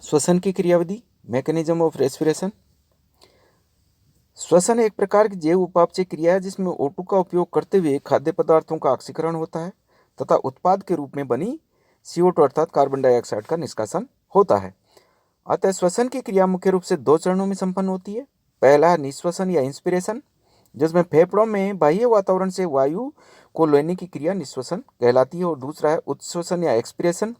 श्वसन की क्रियाविधि, मैकेनिज्म ऑफ रेस्पिरेशन। श्वसन एक प्रकार की जैव उपापचय क्रिया है जिसमें O2 का उपयोग करते हुए खाद्य पदार्थों का ऑक्सीकरण होता है तथा उत्पाद के रूप में बनी CO2 अर्थात कार्बन डाइऑक्साइड का निष्कासन होता है। अतः श्वसन की क्रिया मुख्य रूप से दो चरणों में संपन्न होती है। पहला है निःश्वसन या इंस्पिरेशन, जिसमें फेफड़ों में बाह्य वातावरण से वायु को लेने की क्रिया निःश्वसन कहलाती है, और दूसरा है उच्छ्वसन या एक्सपिरेशन।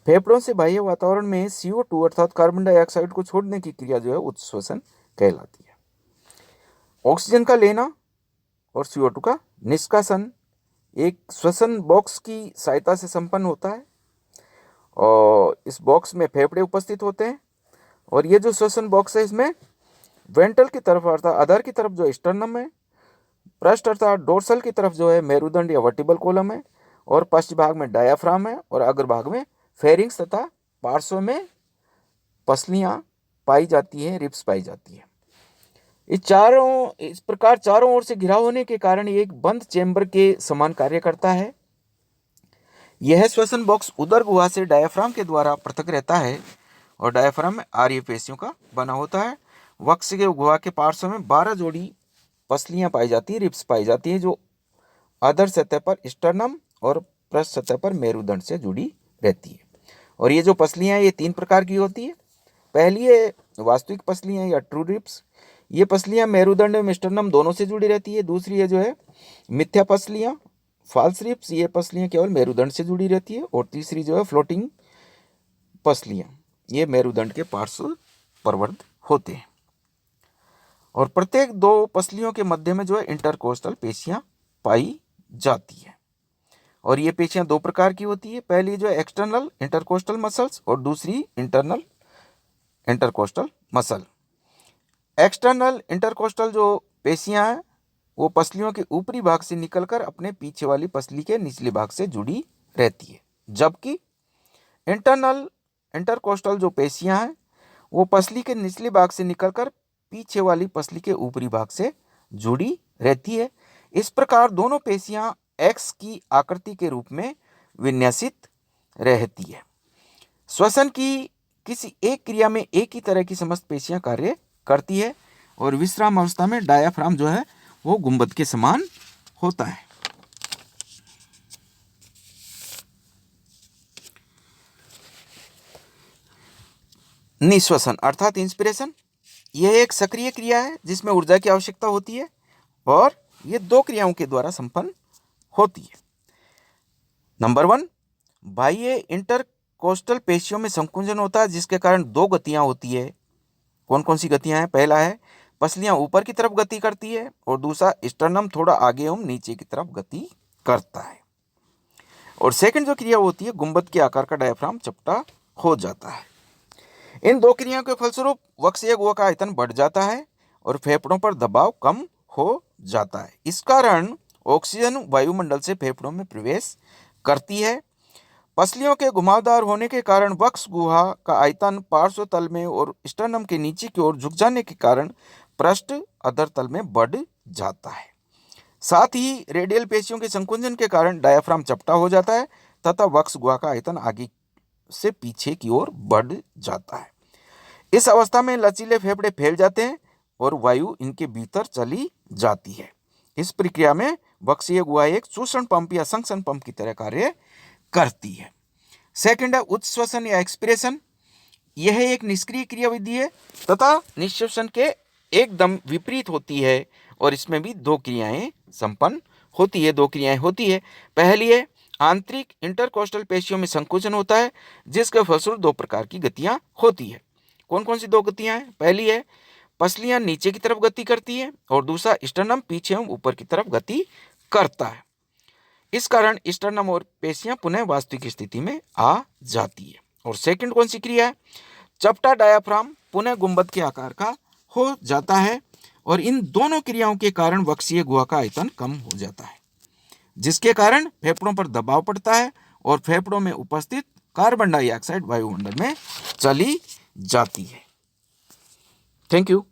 फेफड़ों से बाह्य वातावरण में CO2 अर्थात कार्बन डाइऑक्साइड को छोड़ने की क्रिया जो है उच्छ्वसन कहलाती है। ऑक्सीजन का लेना और CO2 का निष्कासन एक श्वसन बॉक्स की सहायता से संपन्न होता है, और इस बॉक्स में फेफड़े उपस्थित होते हैं। और ये जो श्वसन बॉक्स है इसमें वेंट्रल की तरफ अर्थात अधर की तरफ जो स्टर्नम है, पृष्ठ अर्थात डोर्सल की तरफ जो है मेरुदंड या वर्टिबल कॉलम है, और पश्च भाग में डायाफ्राम है, और अग्र भाग में फेरिंग्स तथा पार्श्व में पसलियां पाई जाती है, रिब्स पाई जाती है। इस प्रकार चारों ओर से घिरा होने के कारण ये एक बंद चेंबर के समान कार्य करता है। यह श्वसन बॉक्स उदर गुहा से डायाफ्राम के द्वारा पृथक रहता है, और डायाफ्राम में आर्य पेशियों का बना होता है। वक्ष के गुहा के पार्श्व में 12 जोड़ी पसलियां पाई जाती है, रिब्स पाई जाती है, जो अधर सतह पर स्टर्नम और पृष्ठ सतह पर मेरुदंड से जुड़ी रहती है। और ये जो पसलियां ये 3 प्रकार की होती है। पहली है वास्तविक पसलियां या ट्रू रिब्स। ये पसलियां मेरुदंड एवं स्टर्नम दोनों से जुड़ी रहती है। दूसरी है जो है मिथ्या पसलियां, फॉल्स रिब्स। ये पसलियां केवल मेरुदंड से जुड़ी रहती है। और तीसरी जो है फ्लोटिंग पसलियां, ये मेरुदंड के पार्श्व प्रवर्त होते हैं। और प्रत्येक 2 पसलियों के मध्य में जो है इंटरकोस्टल पेशियां पाई जाती है। और ये पेशियां 2 प्रकार की होती है। पहली जो है एक्सटर्नल इंटरकोस्टल मसल्स, और दूसरी internal intercostal muscle. External intercostal जो पेशियां हैं वो पसलियों के ऊपरी भाग से निकलकर अपने पीछे वाली पसली के निचले भाग से जुड़ी रहती है, जबकि इंटरनल इंटरकोस्टल जो पेशियां हैं वो पसली के निचले भाग से निकलकर पीछे वाली पसली के ऊपरी भाग से जुड़ी रहती है। इस प्रकार दोनों पेशियां एक्स की आकृति के रूप में विन्यासित रहती है। श्वसन की किसी एक क्रिया में एक ही तरह की समस्त पेशियां कार्य करती है, और विश्राम अवस्था में डायाफ्राम जो है वो गुंबद के समान होता है। निःश्वसन अर्थात इंस्पिरेशन, यह एक सक्रिय क्रिया है जिसमें ऊर्जा की आवश्यकता होती है, और ये 2 क्रियाओं के द्वारा संपन्न होती है। नंबर 1, बाह्य इंटरकोस्टल पेशियों में संकुंचन होता है, जिसके कारण 2 गतियां होती है। कौन कौन सी गतियां हैं? पहला है पसलियां ऊपर की तरफ गति करती है, और दूसरा स्टर्नम थोड़ा आगे एवं नीचे की तरफ गति करता है। और सेकंड जो क्रिया होती है, गुंबद के आकार का डायाफ्राम चपटा हो जाता है। इन 2 क्रियाओं के फलस्वरूप वक्षीय गुहा का आयतन बढ़ जाता है और फेफड़ों पर दबाव कम हो जाता है। इस कारण ऑक्सीजन वायुमंडल से फेफड़ों में प्रवेश करती है। पसलियों के घुमावदार होने के कारण वक्ष गुहा का आयतन पार्श्व तल में और स्टर्नम के नीचे की ओर झुक जाने के कारण पृष्ठ अधर तल में बढ़ जाता है। साथ ही रेडियल पेशियों के संकुंचन के कारण डायाफ्राम चपटा हो जाता है तथा वक्ष गुहा का आयतन आगे से पीछे की ओर बढ़ जाता है। इस अवस्था में लचीले फेफड़े फैल जाते हैं और वायु इनके भीतर चली जाती है। इस प्रक्रिया में वक्षीय गुहा एक शोषण पंप या संक्शन पंप की तरह कार्य करती है। सेकंड है उच्च श्वसन या एक्सपिरेशन। यह एक निष्क्रिय क्रियाविधि है तथा निःश्वसन के एकदम विपरीत होती है, और इसमें भी 2 क्रियाएं संपन्न होती है। 2 क्रियाएं होती है। पहली है आंतरिक इंटरकोस्टल पेशियों में संकुचन होता है, जिसके फलस्वरूप 2 प्रकार की गतियां होती है। कौन कौन सी 2 गतियां हैं? पहली है पसलियां नीचे की तरफ गति करती है, और दूसरा स्टर्नम पीछे एवं ऊपर की तरफ गति करता है। इस कारण स्टर्नम और पेशियां पुनः वास्तविक स्थिति में आ जाती है। और सेकंड कौन सी क्रिया है? चपटा डायाफ्राम पुनः गुंबद के आकार का हो जाता है, और इन दोनों क्रियाओं के कारण वक्षीय गुहा का आयतन कम हो जाता है, जिसके कारण फेफड़ों पर दबाव पड़ता है और फेफड़ों में उपस्थित कार्बन डाइऑक्साइड वायुमंडल में चली जाती है। Thank you.